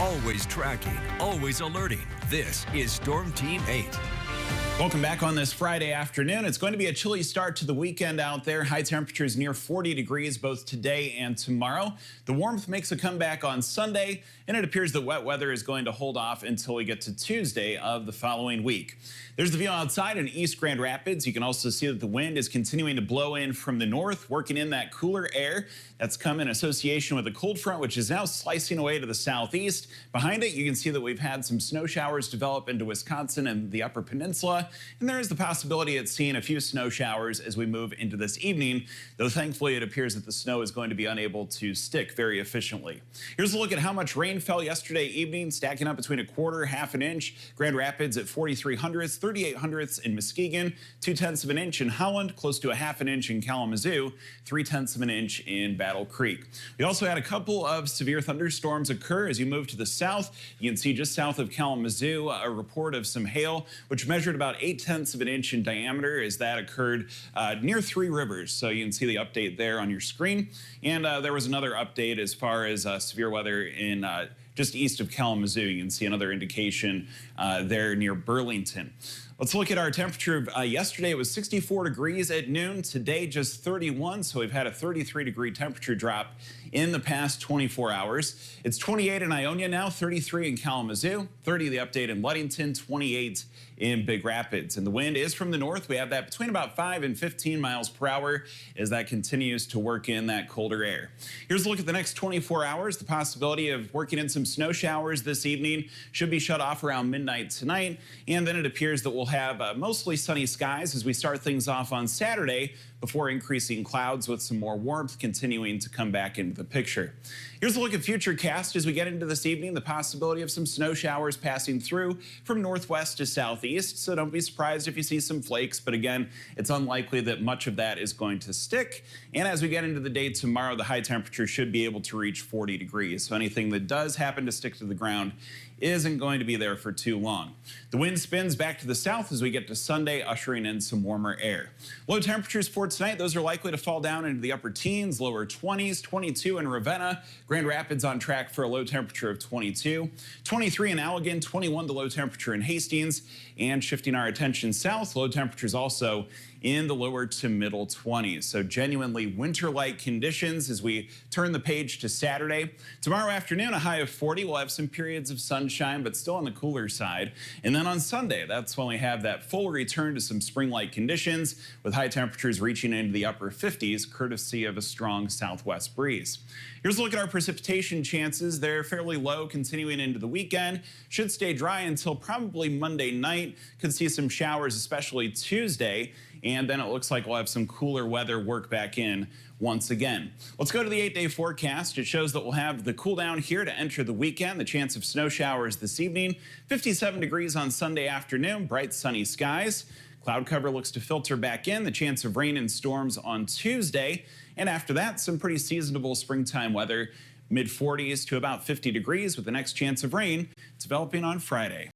Always tracking, always alerting. This is Storm Team 8. Welcome back on this Friday afternoon. It's going to be a chilly start to the weekend out there. High temperatures near 40 degrees both today and tomorrow. The warmth makes a comeback on Sunday, and it appears that wet weather is going to hold off until we get to Tuesday of the following week. There's the view outside in East Grand Rapids. You can also see that the wind is continuing to blow in from the north, working in that cooler air that's come in association with a cold front, which is now slicing away to the southeast. Behind it, you can see that we've had some snow showers develop into Wisconsin and the Upper Peninsula. And there is the possibility of seeing a few snow showers as we move into this evening, though thankfully it appears that the snow is going to be unable to stick very efficiently. Here's a look at how much rain fell yesterday evening, stacking up between a quarter, half an inch. Grand Rapids at 43 hundredths, 38 hundredths in Muskegon, 2/10 of an inch in Holland, close to a half an inch in Kalamazoo, 3/10 of an inch in Battle Creek. We also had a couple of severe thunderstorms occur as you move to the south. You can see just south of Kalamazoo a report of some hail, which measured about 8/10 of an inch in diameter as that occurred near Three Rivers. So you can see the update there on your screen. And there was another update as far as severe weather in just east of Kalamazoo. You can see another indication there near Burlington. Let's look at our temperature. Yesterday it was 64 degrees at noon. Today just 31, so we've had a 33-degree temperature drop in the past 24 hours. It's 28 in Ionia now, 33 in Kalamazoo, 30 the update in Ludington, 28 in Big Rapids. And the wind is from the north. We have that between about 5 and 15 miles per hour as that continues to work in that colder air. Here's a look at the next 24 hours. The possibility of working in some snow showers this evening should be shut off around midnight tonight. And then it appears that we'll have mostly sunny skies as we start things off on Saturday before increasing clouds with some more warmth continuing to come back into the picture. Here's a look at Futurecast as we get into this evening. The possibility of some snow showers passing through from northwest to southeast, so don't be surprised if you see some flakes, but again, it's unlikely that much of that is going to stick. And as we get into the day tomorrow, the high temperature should be able to reach 40 degrees, so anything that does happen to stick to the ground isn't going to be there for too long. The wind spins back to the south as we get to Sunday, ushering in some warmer air. Low temperatures for tonight, those are likely to fall down into the upper teens, lower 20s, 22 in Ravenna. Grand Rapids on track for a low temperature of 22, 23 in Allegan, 21 the low temperature in Hastings, and shifting our attention south, low temperatures also in the lower to middle 20s. So genuinely winter-like conditions as we turn the page to Saturday. Tomorrow afternoon, a high of 40. We'll have some periods of sunshine, but still on the cooler side. And then on Sunday, that's when we have that full return to some spring-like conditions with high temperatures reaching into the upper 50s, courtesy of a strong southwest breeze. Here's a look at our precipitation chances. They're fairly low continuing into the weekend. Should stay dry until probably Monday night. Could see some showers, especially Tuesday. And then it looks like we'll have some cooler weather work back in once again. Let's go to the 8-day forecast. It shows that we'll have the cool down here to enter the weekend. The chance of snow showers this evening. 57 degrees on Sunday afternoon. Bright sunny skies. Cloud cover looks to filter back in. The chance of rain and storms on Tuesday. And after that, some pretty seasonable springtime weather. Mid-40s to about 50 degrees with the next chance of rain developing on Friday.